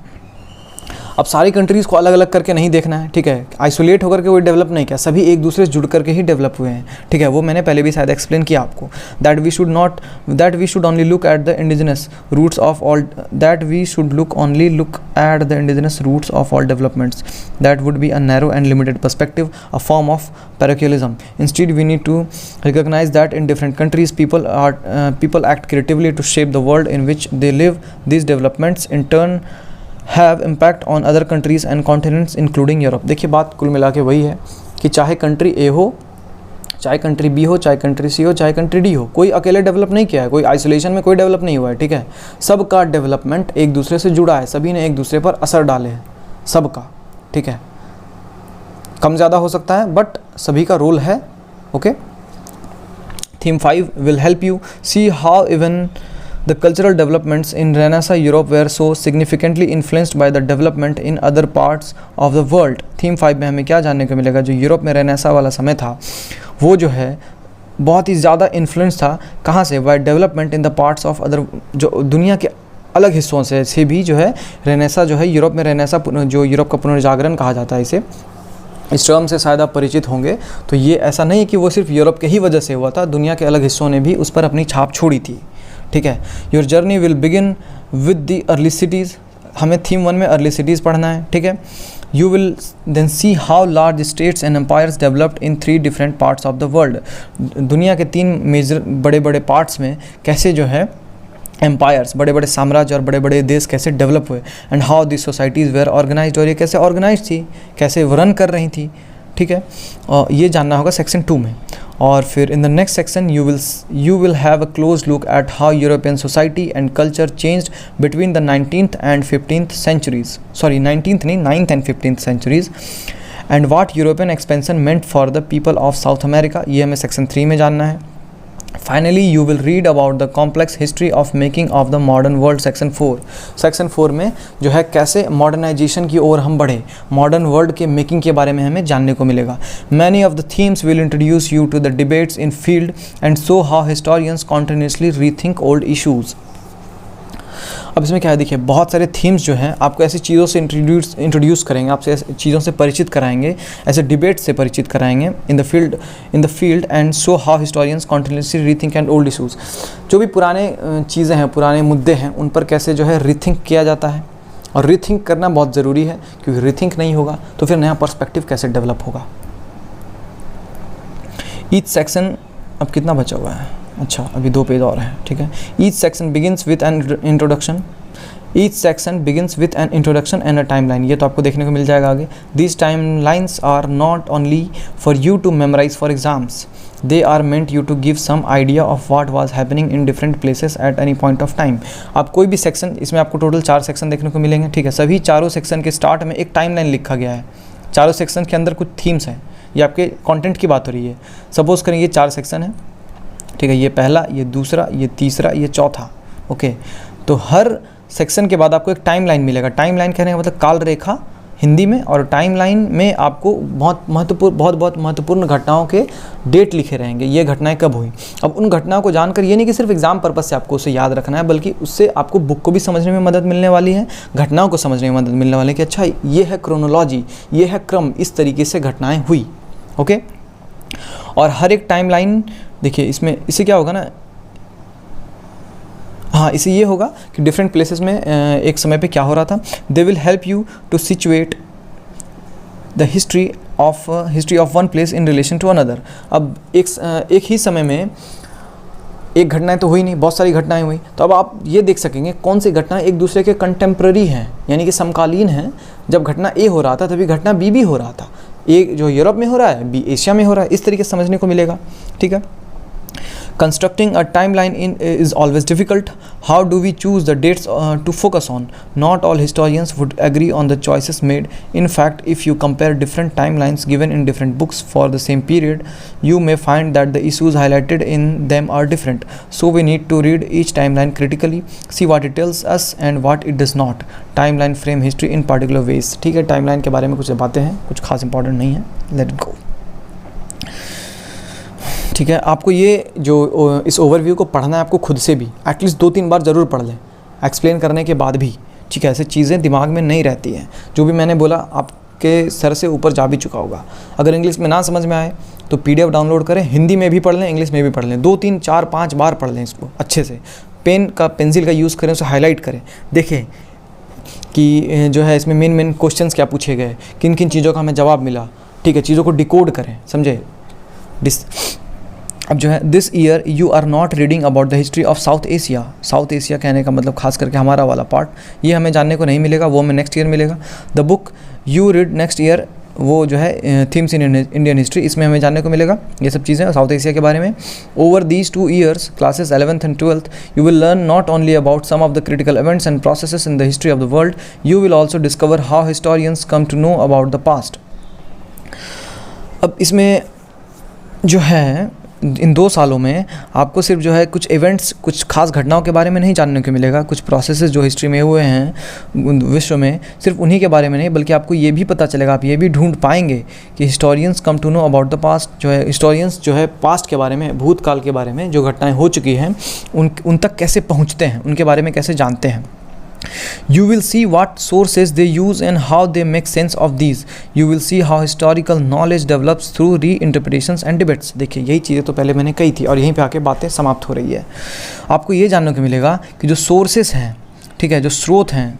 अब सारी कंट्रीज़ को अलग अलग करके नहीं देखना है, ठीक है, आइसोलेट होकर के कोई डेवलप नहीं किया, सभी एक दूसरे से जुड़ करके ही डेवलप हुए हैं, ठीक है। वो मैंने पहले भी शायद एक्सप्लेन किया आपको, that we should only look at the indigenous roots of all, that we should only look at the indigenous roots of all developments, that would be a narrow and limited perspective, a form of parochialism. Instead we need to recognise that in different countries people act creatively to shape the world in which they live. These developments in turn have impact on other countries and continents including Europe। देखिए बात कुल मिला के वही है कि चाहे country ए हो, चाहे कंट्री बी हो, चाहे कंट्री सी हो, चाहे कंट्री डी हो, कोई अकेले डेवलप नहीं किया है, कोई आइसोलेशन में कोई डेवलप नहीं हुआ है, ठीक है। सबका डेवलपमेंट एक दूसरे से जुड़ा है, सभी ने एक दूसरे पर असर डाले हैं, सबका, ठीक है। कम ज़्यादा हो सकता है बट सभी का रोल है, okay. Theme 5 will help you see how even the cultural developments in Renaissance Europe were so significantly influenced by the development in other parts of the world। Theme 5 में हमें क्या जानने को मिलेगा, जो यूरोप में रेनेसा वाला समय था वो जो है बहुत ही ज़्यादा इन्फ्लुएंस था, कहाँ से, by development in the parts of other, जो दुनिया के अलग हिस्सों से भी जो है रेनेसा जो है, यूरोप में रेनेसा, जो यूरोप का पुनर्जागरण कहा जाता है इसे, इस टर्म से शायद आप परिचित होंगे। तो ये ऐसा नहीं है कि वो सिर्फ यूरोप के ही वजह से हुआ था, दुनिया के अलग हिस्सों ने भी उस पर अपनी छाप छोड़ी थी, ठीक है। Your journey will begin with the early cities, हमें थीम 1 में अर्ली सिटीज़ पढ़ना है, ठीक है। You will then see how large states and empires developed in 3 different parts of the world. दुनिया के 3 मेजर बड़े बड़े पार्ट्स में कैसे जो है एम्पायर्स, बड़े बड़े साम्राज्य और बड़े बड़े देश कैसे डेवलप हुए, and how the societies were organised, और ये कैसे ऑर्गेनाइज थी, कैसे रन कर रही थी, ठीक है। और ये जानना होगा सेक्शन 2 में। और फिर in the next section you will have a close look at how European society and culture changed between the 19th and 15th centuries, sorry 19th नहीं 9th and 15th centuries, and what European expansion meant for the people of South America, ये हमें section 3 में जानना है। Finally, you will read about the complex history of making of the modern world, section 4। Section 4 में जो है कैसे modernisation की ओर हम बढ़े, मॉडर्न वर्ल्ड के मेकिंग के बारे में हमें जानने को मिलेगा। Many of the themes will introduce you to the debates in field and show how historians continuously rethink old issues। अब इसमें क्या है, देखिए बहुत सारे थीम्स जो हैं आपको ऐसी चीज़ों से इंट्रोड्यूस करेंगे, आपसे ऐसी चीज़ों से परिचित कराएंगे, ऐसे डिबेट से परिचित कराएंगे in the field and show how historians continuously rethink and old issues. जो भी पुराने चीज़ें हैं, पुराने मुद्दे हैं, उन पर कैसे जो है रीथिंक किया जाता है, और रीथिंक करना बहुत ज़रूरी है, क्योंकि रीथिंक नहीं होगा तो फिर नया पर्सपेक्टिव कैसे डेवलप होगा। ईच सेक्शन, अब कितना बचा हुआ है, अच्छा अभी 2 पेज और हैं, ठीक है। Each section begins with an introduction, each section begins with an introduction and a timeline, ये तो आपको देखने को मिल जाएगा आगे। These timelines are not only for you to memorise for exams, they are meant you to give some idea of what was happening in different places at any point of time. आप कोई भी section, इसमें आपको total 4 section देखने को मिलेंगे, ठीक है। सभी चारों सेक्शन के स्टार्ट में एक टाइमलाइन लिखा गया है, चारों सेक्शन के अंदर कुछ थीम्स हैं, ये आपके कंटेंट की बात हो रही है। सपोज करें ये 4 सेक्शन है, ठीक है, ये पहला, ये दूसरा, ये तीसरा, ये चौथा। ओके, तो हर सेक्शन के बाद आपको एक टाइमलाइन मिलेगा। टाइमलाइन कहने का मतलब काल रेखा हिंदी में, और टाइमलाइन में आपको बहुत महत्वपूर्ण घटनाओं के डेट लिखे रहेंगे, ये घटनाएं कब हुई। अब उन घटनाओं को जानकर ये नहीं कि सिर्फ एग्जाम पर्पस से आपको उसे याद रखना है, बल्कि उससे आपको बुक को भी समझने में मदद मिलने वाली है, घटनाओं को समझने में मदद मिलने वाली है कि अच्छा ये है क्रोनोलॉजी, ये है क्रम, इस तरीके से घटनाएँ हुई। ओके, और हर एक टाइमलाइन देखिए इसमें इससे क्या होगा ना, हाँ इसे ये होगा कि डिफरेंट प्लेसेस में एक समय पे क्या हो रहा था। They will help you to situate the history of one place in relation to another. अब एक ही समय में एक घटनाएं तो हुई नहीं, बहुत सारी घटनाएं हुई, तो अब आप ये देख सकेंगे कौन सी घटनाएं एक दूसरे के कंटेम्प्रेरी हैं, यानी कि समकालीन हैं। जब घटना ए हो रहा था तभी घटना बी भी हो रहा था, ए जो यूरोप में हो रहा है, बी एशिया में हो रहा है, इस तरीके से समझने को मिलेगा। ठीक है, constructing a timeline is always difficult. How do we choose the dates to focus on? Not all historians would agree on the choices made. In fact, if you compare different timelines given in different books for the same period, you may find that the issues highlighted in them are different. So we need to read each timeline critically, see what it tells us and what it does not. Timeline frame history in particular ways. ठीक है, timeline के बारे में कुछ बातें हैं, कुछ खास इंपॉर्टेंट नहीं है। Let it go. ठीक है, आपको ये जो इस ओवरव्यू को पढ़ना है आपको खुद से भी एटलीस्ट 2-3 बार ज़रूर पढ़ लें, एक्सप्लेन करने के बाद भी। ठीक है, ऐसे चीज़ें दिमाग में नहीं रहती हैं, जो भी मैंने बोला आपके सर से ऊपर जा भी चुका होगा। अगर इंग्लिश में ना समझ में आए तो PDF डाउनलोड करें, हिंदी में भी पढ़ लें, इंग्लिश में भी पढ़ लें, 2-3-4-5 बार पढ़ लें इसको अच्छे से। पेंसिल का यूज़ करें, उसे हाईलाइट करें, देखें कि जो है इसमें मेन क्वेश्चंस क्या पूछे गए, किन किन चीज़ों का हमें जवाब मिला। ठीक है, चीज़ों को डिकोड करें, समझे। अब जो है this year you are not reading about the history of South Asia. South Asia कहने का मतलब खास करके हमारा वाला पार्ट, ये हमें जानने को नहीं मिलेगा, वो हमें नेक्स्ट ईयर मिलेगा। The book you read next year, वो जो है थीम्स इन इंडियन हिस्ट्री, इसमें हमें जानने को मिलेगा ये सब चीज़ें साउथ एशिया के बारे में। Over these 2 years classes 11th and 12th you will learn not only about some of the critical events and processes in the history of the world, you will also discover how historians come to know about the past. अब इसमें जो है इन 2 सालों में आपको सिर्फ जो है कुछ इवेंट्स, कुछ खास घटनाओं के बारे में नहीं जानने को मिलेगा, कुछ प्रोसेसेस जो हिस्ट्री में हुए हैं विश्व में, सिर्फ उन्हीं के बारे में नहीं, बल्कि आपको ये भी पता चलेगा, आप ये भी ढूंढ पाएंगे कि historians come to know about the past, जो है हिस्टोरियंस जो है पास्ट के बारे में, भूतकाल के बारे में जो घटनाएँ हो चुकी हैं उन तक कैसे पहुँचते हैं, उनके बारे में कैसे जानते हैं। You will see what sources they use and how they make sense of these. You will see how historical knowledge develops through reinterpretations and debates. देखिए यही चीज़ें तो पहले मैंने कही थी और यहीं पे आके बातें समाप्त हो रही है। आपको ये जानने को मिलेगा कि जो सोर्सेस हैं, ठीक है, जो स्रोत हैं,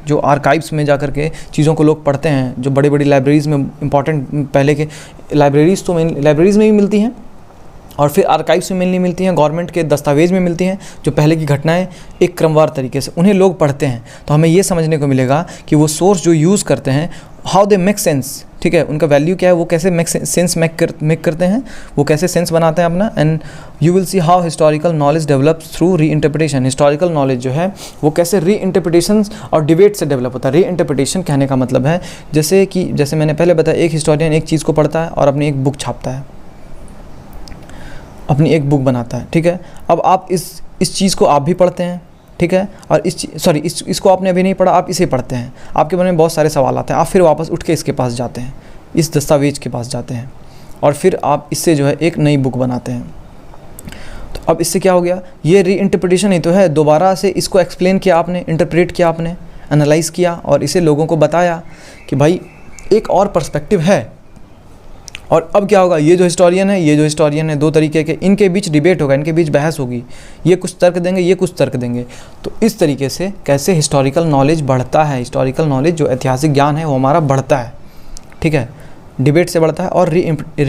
जो आर्काइव्स में जा कर के चीज़ों को लोग पढ़ते हैं, जो बड़ी बड़ी लाइब्रेरीज़ में इंपॉर्टेंट, पहले के लाइब्रेरीज़ तो लाइब्रेरीज़ में भी मिलती हैं और फिर आर्काइव्स में मिलती हैं, गवर्नमेंट के दस्तावेज़ में मिलती हैं, जो पहले की घटनाएं एक क्रमवार तरीके से उन्हें लोग पढ़ते हैं। तो हमें ये समझने को मिलेगा कि वो सोर्स जो यूज़ करते हैं, हाउ दे मेक सेंस, ठीक है, उनका वैल्यू क्या है, वो कैसे सेंस मेक करते हैं, वो कैसे सेंस बनाते हैं अपना। And you will see how historical knowledge develops through री इंटरप्रिटेशन। हिस्टोरिकल नॉलेज जो है वो कैसे री इंटरप्रिटेशन और डिबेट से डेवलप होता है। री इंटरप्रिटेशन कहने का मतलब है जैसे मैंने पहले बताया, एक हिस्टोरियन एक चीज़ को पढ़ता है और अपनी एक बुक छापता है, अपनी एक बुक बनाता है। ठीक है, अब आप इस चीज़ को आप भी पढ़ते हैं, ठीक है, और इसको आपने अभी नहीं पढ़ा, आप इसे पढ़ते हैं, आपके मन में बहुत सारे सवाल आते हैं, आप फिर वापस उठ के इसके पास जाते हैं, इस दस्तावेज के पास जाते हैं और फिर आप इससे जो है एक नई बुक बनाते हैं। तो अब इससे क्या हो गया, ये री इंटरप्रिटेशन ही तो है, दोबारा से इसको एक्सप्लेन किया आपने, इंटरप्रेट किया आपने, एनालाइज़ किया और इसे लोगों को बताया कि भाई एक और पर्सपेक्टिव है। और अब क्या होगा, ये जो हिस्टोरियन है 2 तरीके के, इनके बीच डिबेट होगा, इनके बीच बहस होगी, ये कुछ तर्क देंगे, ये कुछ तर्क देंगे। तो इस तरीके से कैसे हिस्टोरिकल नॉलेज बढ़ता है, हिस्टोरिकल नॉलेज जो ऐतिहासिक ज्ञान है वो हमारा बढ़ता है। ठीक है, डिबेट से बढ़ता है और री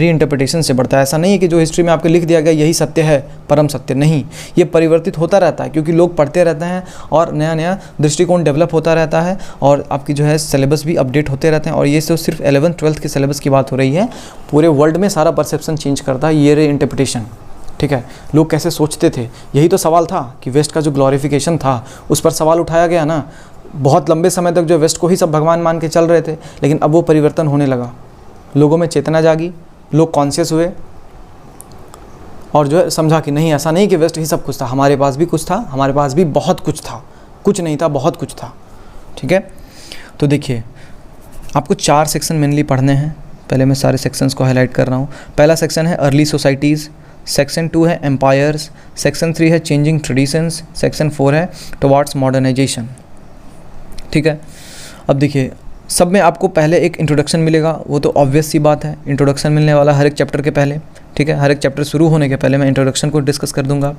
इंटरप्रिटेशन से बढ़ता है। ऐसा नहीं है कि जो हिस्ट्री में आपको लिख दिया गया यही सत्य है, परम सत्य नहीं, ये परिवर्तित होता रहता है क्योंकि लोग पढ़ते रहते हैं और नया नया दृष्टिकोण डेवलप होता रहता है और आपकी जो है सिलेबस भी अपडेट होते रहते हैं। और ये तो सिर्फ 11th 12th के सिलेबस की बात हो रही है, पूरे वर्ल्ड में सारा परसेप्शन चेंज करता है ये री इंटरप्रिटेशन। ठीक है, लोग कैसे सोचते थे, यही तो सवाल था कि वेस्ट का जो ग्लोरिफिकेशन था उस पर सवाल उठाया गया ना। बहुत लंबे समय तक जो वेस्ट को ही सब भगवान मान के चल रहे थे, लेकिन अब वो परिवर्तन होने लगा, लोगों में चेतना जागी, लोग कॉन्शियस हुए और जो है समझा कि नहीं, ऐसा नहीं कि वेस्ट ही सब कुछ था, हमारे पास भी कुछ था, हमारे पास भी बहुत कुछ था, कुछ नहीं था बहुत कुछ था। ठीक है, तो देखिए आपको 4 सेक्शन मेनली पढ़ने हैं। पहले मैं सारे सेक्शंस को हाईलाइट कर रहा हूँ। पहला सेक्शन है अर्ली सोसाइटीज़, सेक्शन 2 है एम्पायर्स, सेक्शन 3 है चेंजिंग ट्रेडिशंस, सेक्शन 4 है टुवार्ड्स मॉडर्नाइजेशन। ठीक है, अब देखिए सब में आपको पहले एक इंट्रोडक्शन मिलेगा, वो तो ऑब्वियस सी बात है, इंट्रोडक्शन मिलने वाला हर एक चैप्टर के पहले। ठीक है, हर एक चैप्टर शुरू होने के पहले मैं इंट्रोडक्शन को डिस्कस कर दूंगा।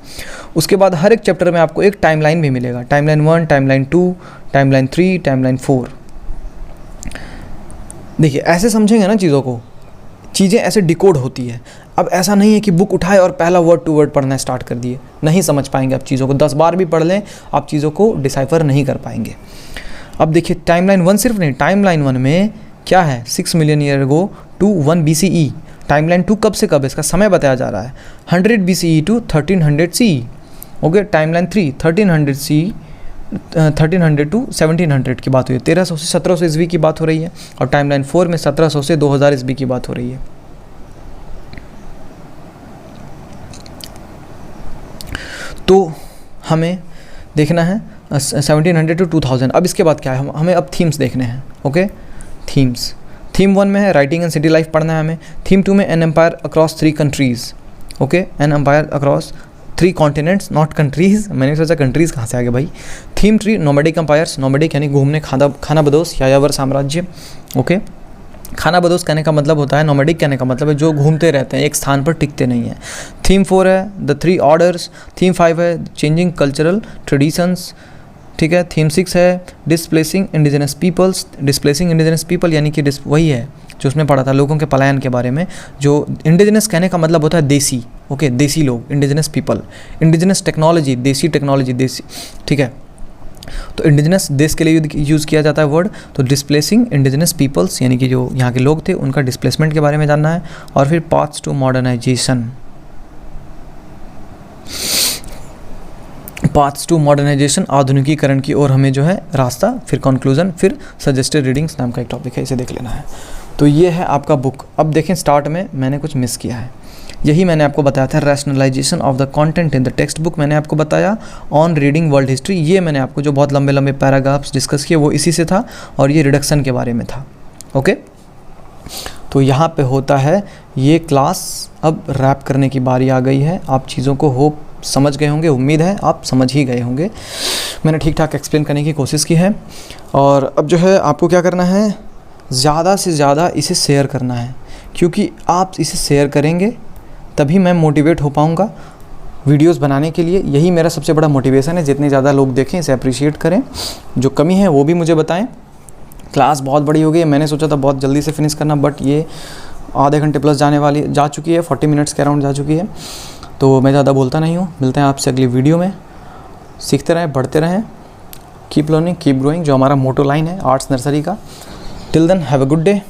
उसके बाद हर एक चैप्टर में आपको एक टाइमलाइन भी मिलेगा, टाइमलाइन 1, टाइमलाइन 2, टाइमलाइन 3, टाइमलाइन 4। देखिए ऐसे समझेंगे ना चीज़ों को, चीज़ें ऐसे डिकोड होती है। अब ऐसा नहीं है कि बुक उठाए और पहला वर्ड टू वर्ड पढ़ना स्टार्ट कर दिए, नहीं समझ पाएंगे आप चीज़ों को। 10 बार भी पढ़ लें आप चीज़ों को डिसाइफर नहीं कर पाएंगे। अब देखिए टाइमलाइन 1 सिर्फ नहीं, टाइमलाइन 1 में क्या है, 6 million year ago to 1 BCE। Timeline 2 कब से कब, इसका समय बताया जा रहा है, 100 BCE to 1300 CE। Okay, timeline 3 1300 to 1700 की बात हुई है, 1300 से 1700 ईस्वी की बात हो रही है। और टाइमलाइन 4 में 1700 से 2000 ईस्वी की बात हो रही है। तो हमें देखना है 1700 टू 2000। अब इसके बाद क्या है, हमें अब थीम्स देखने हैं। ओके, थीम्स, थीम 1 में है राइटिंग एंड सिटी लाइफ पढ़ना है हमें। थीम 2 में an empire across 3 countries. Okay, an empire across 3 continents, not countries, मैंने सोचा कंट्रीज़ कहाँ से आ गए भाई। थीम 3 नोमैडिक एम्पायर्स, नोमैडिक यानी घूमने, खाना बदोश, यायावर साम्राज्य। ओके, खाना बदोश कहने का मतलब होता है, नोमैडिक कहने का मतलब है जो घूमते रहते हैं, एक स्थान पर टिकते नहीं हैं। थीम 4 है द 3 ऑर्डर्स। थीम 5 है चेंजिंग कल्चरल ट्रेडिशंस। ठीक है, थीम 6 है displacing indigenous peoples. Displacing indigenous people यानी कि वही है जो उसमें पढ़ा था, लोगों के पलायन के बारे में। जो इंडिजिनस कहने का मतलब होता है देसी। ओके, देसी लोग, इंडिजिनस पीपल। इंडिजिनस टेक्नोलॉजी, देसी टेक्नोलॉजी, देसी। ठीक है, तो इंडिजिनस देश के लिए यूज़ किया जाता है वर्ड। तो डिस्प्लेसिंग इंडिजिनस पीपल्स यानी कि जो यहाँ के लोग थे उनका डिस्प्लेसमेंट के बारे में जानना है। और फिर paths to modernisation, paths to modernisation, आधुनिकीकरण की ओर हमें जो है रास्ता, फिर कंक्लूजन, फिर सजेस्टेड रीडिंग्स नाम का एक टॉपिक है, इसे देख लेना है। तो ये है आपका बुक। अब देखें स्टार्ट में मैंने कुछ मिस किया है, यही मैंने आपको बताया था, rationalisation of the content in the text book मैंने आपको बताया। ऑन रीडिंग वर्ल्ड हिस्ट्री, ये मैंने आपको जो बहुत लंबे लंबे पैराग्राफ्स डिस्कस किए वो इसी से था, और ये रिडक्शन के बारे में था। ओके, तो यहाँ पे होता है ये क्लास अब रैप करने की बारी आ गई है। आप चीज़ों को होप समझ गए होंगे, उम्मीद है आप समझ ही गए होंगे। मैंने ठीक ठाक एक्सप्लेन करने की कोशिश की है। और अब जो है आपको क्या करना है, ज़्यादा से ज़्यादा इसे शेयर करना है, क्योंकि आप इसे शेयर करेंगे तभी मैं मोटिवेट हो पाऊँगा वीडियोस बनाने के लिए। यही मेरा सबसे बड़ा मोटिवेशन है। जितने ज़्यादा लोग देखें, इसे अप्रिशिएट करें, जो कमी है वो भी मुझे बताएं। क्लास बहुत बड़ी हो गई है, मैंने सोचा था बहुत जल्दी से फिनिश करना, बट ये आधे घंटे प्लस जा चुकी है, 40 मिनट्स के अराउंड जा चुकी है। तो मैं ज़्यादा बोलता नहीं हूँ, मिलते हैं आपसे अगली वीडियो में। सीखते रहें, बढ़ते रहें, कीप लर्निंग कीप ग्रोइंग, जो हमारा मोटो लाइन है आर्ट्स नर्सरी का। Till then have a good day.